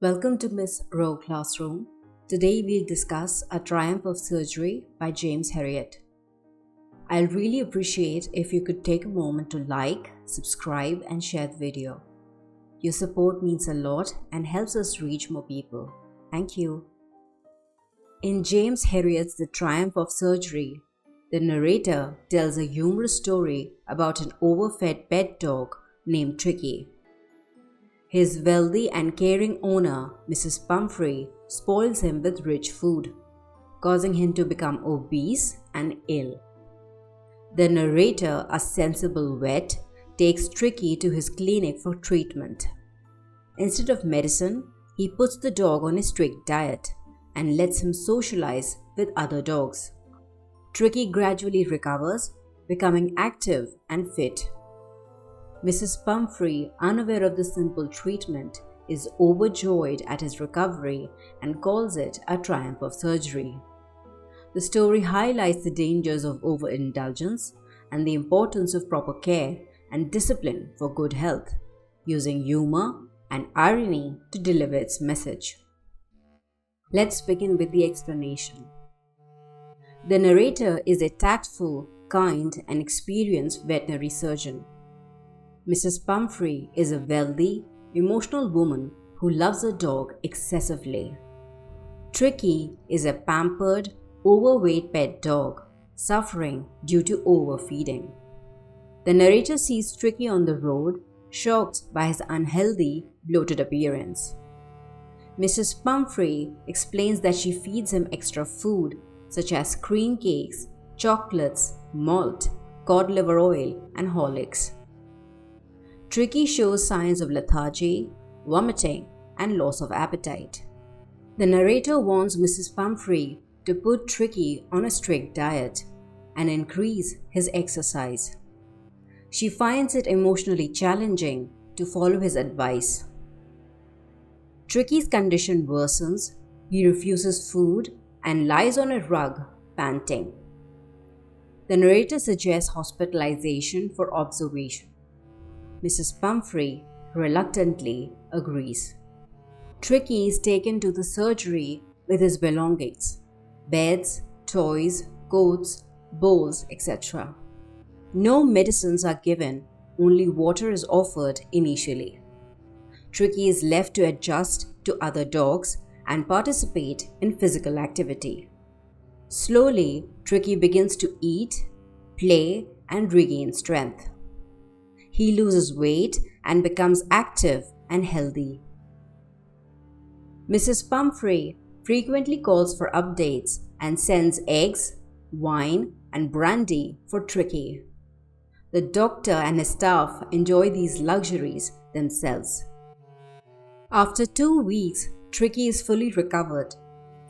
Welcome to Miss Rowe Classroom. Today we'll discuss A Triumph of Surgery by James Herriot. I'll really appreciate if you could take a moment to like, subscribe and share the video. Your support means a lot and helps us reach more people. Thank you. In James Herriot's The Triumph of Surgery, the narrator tells a humorous story about an overfed pet dog named Tricky. His wealthy and caring owner, Mrs. Pumphrey, spoils him with rich food, causing him to become obese and ill. The narrator, a sensible vet, takes Tricky to his clinic for treatment. Instead of medicine, he puts the dog on a strict diet and lets him socialize with other dogs. Tricky gradually recovers, becoming active and fit. Mrs. Pumphrey, unaware of the simple treatment, is overjoyed at his recovery and calls it a triumph of surgery. The story highlights the dangers of overindulgence and the importance of proper care and discipline for good health, using humor and irony to deliver its message. Let's begin with the explanation. The narrator is a tactful, kind, and experienced veterinary surgeon. Mrs. Pumphrey is a wealthy, emotional woman who loves her dog excessively. Tricky is a pampered, overweight pet dog suffering due to overfeeding. The narrator sees Tricky on the road, shocked by his unhealthy, bloated appearance. Mrs. Pumphrey explains that she feeds him extra food such as cream cakes, chocolates, malt, cod liver oil, and Horlicks. Tricky shows signs of lethargy, vomiting, and loss of appetite. The narrator warns Mrs. Pumphrey to put Tricky on a strict diet and increase his exercise. She finds it emotionally challenging to follow his advice. Tricky's condition worsens, he refuses food and lies on a rug, panting. The narrator suggests hospitalization for observation. Mrs. Pumphrey reluctantly agrees. Tricky is taken to the surgery with his belongings: beds, toys, coats, bowls, etc. No medicines are given, only water is offered initially. Tricky is left to adjust to other dogs and participate in physical activity. Slowly, Tricky begins to eat, play, and regain strength. He loses weight and becomes active and healthy. Mrs. Pumphrey frequently calls for updates and sends eggs, wine, and brandy for Tricky. The doctor and his staff enjoy these luxuries themselves. After 2 weeks, Tricky is fully recovered,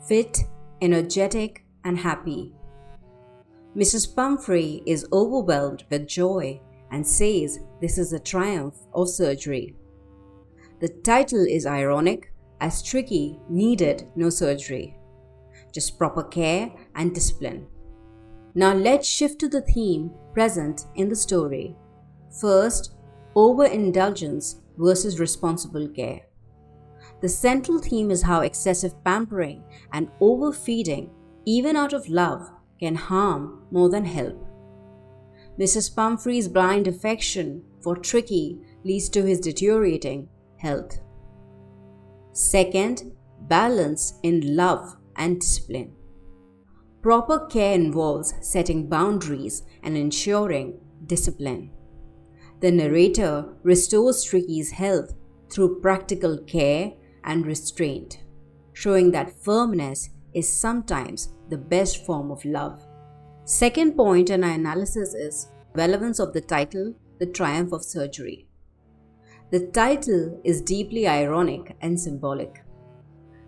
fit, energetic, and happy. Mrs. Pumphrey is overwhelmed with joy and says this is a triumph of surgery. The title is ironic as Tricky needed no surgery, just proper care and discipline. Now let's shift to the theme present in the story. First, overindulgence versus responsible care. The central theme is how excessive pampering and overfeeding, even out of love, can harm more than help. Mrs. Pumphrey's blind affection for Tricky leads to his deteriorating health. Second, balance in love and discipline. Proper care involves setting boundaries and ensuring discipline. The narrator restores Tricky's health through practical care and restraint, showing that firmness is sometimes the best form of love. Second point in our analysis is relevance of the title, The Triumph of Surgery. The title is deeply ironic and symbolic.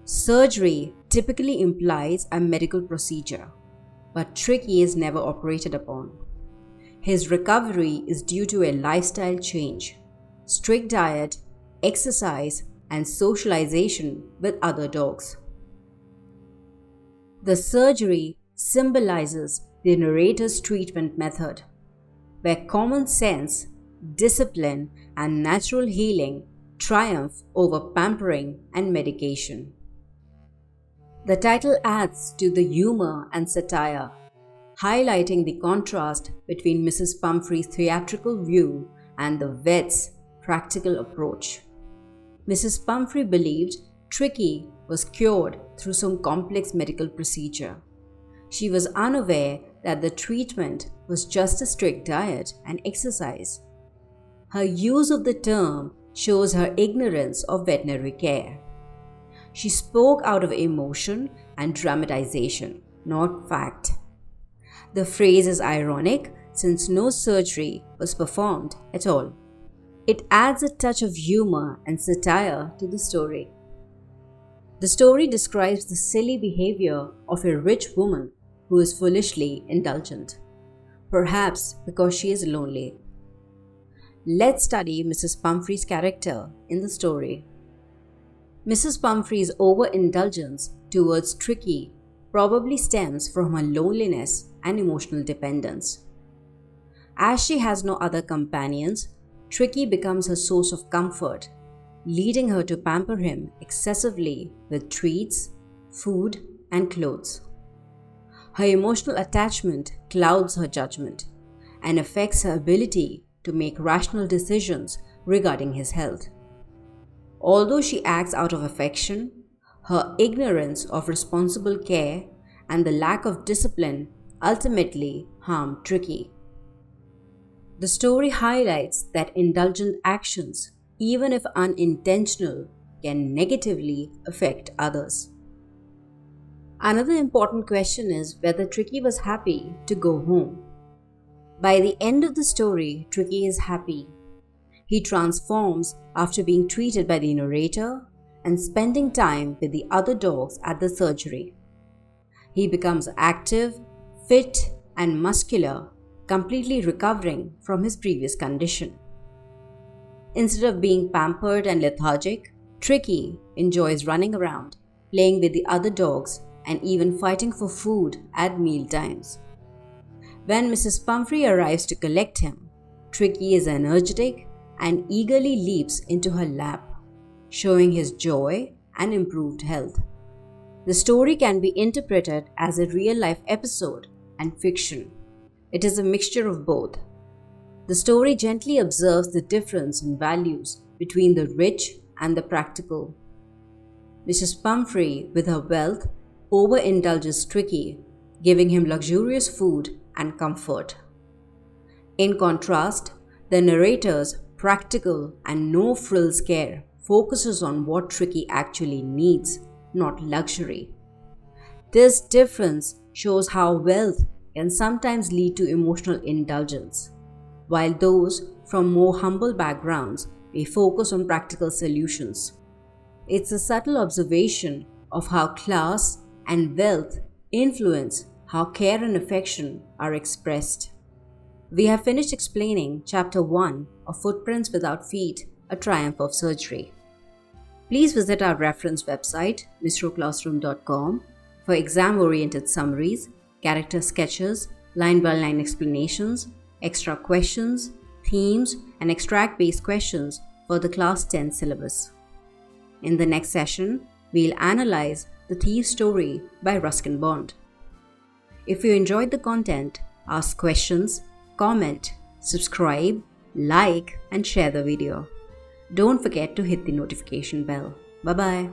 Surgery typically implies a medical procedure, but Tricky is never operated upon. His recovery is due to a lifestyle change, strict diet, exercise, and socialization with other dogs. The surgery symbolizes the narrator's treatment method, where common sense, discipline, and natural healing triumph over pampering and medication. The title adds to the humor and satire, highlighting the contrast between Mrs. Pumphrey's theatrical view and the vet's practical approach. Mrs. Pumphrey believed Tricky was cured through some complex medical procedure. She was unaware that the treatment was just a strict diet and exercise. Her use of the term shows her ignorance of veterinary care. She spoke out of emotion and dramatization, not fact. The phrase is ironic since no surgery was performed at all. It adds a touch of humor and satire to the story. The story describes the silly behavior of a rich woman who is foolishly indulgent, perhaps because she is lonely. Let's study Mrs. Pumphrey's character in the story. Mrs. Pumphrey's overindulgence towards Tricky probably stems from her loneliness and emotional dependence. As she has no other companions, Tricky becomes her source of comfort, leading her to pamper him excessively with treats, food, and clothes. Her emotional attachment clouds her judgment and affects her ability to make rational decisions regarding his health. Although she acts out of affection, her ignorance of responsible care and the lack of discipline ultimately harm Tricky. The story highlights that indulgent actions, even if unintentional, can negatively affect others. Another important question is whether Tricky was happy to go home. By the end of the story, Tricky is happy. He transforms after being treated by the narrator and spending time with the other dogs at the surgery. He becomes active, fit, and muscular, completely recovering from his previous condition. Instead of being pampered and lethargic, Tricky enjoys running around, playing with the other dogs, and even fighting for food at meal times. When Mrs. Pumphrey arrives to collect him, Tricky is energetic and eagerly leaps into her lap, showing his joy and improved health. The story can be interpreted as a real-life episode and fiction. It is a mixture of both. The story gently observes the difference in values between the rich and the practical. Mrs. Pumphrey, with her wealth, overindulges Tricky, giving him luxurious food and comfort. In contrast, the narrator's practical and no-frills care focuses on what Tricky actually needs, not luxury. This difference shows how wealth can sometimes lead to emotional indulgence, while those from more humble backgrounds may focus on practical solutions. It's a subtle observation of how class and wealth influence how care and affection are expressed. We have finished explaining Chapter 1 of Footprints Without Feet, A Triumph of Surgery. Please visit our reference website, mistroclassroom.com, for exam-oriented summaries, character sketches, line-by-line explanations, extra questions, themes, and extract-based questions for the Class 10 syllabus. In the next session, we'll analyze The Thief's Story by Ruskin Bond. If you enjoyed the content, ask questions, comment, subscribe, like, and share the video. Don't forget to hit the notification bell. Bye-bye.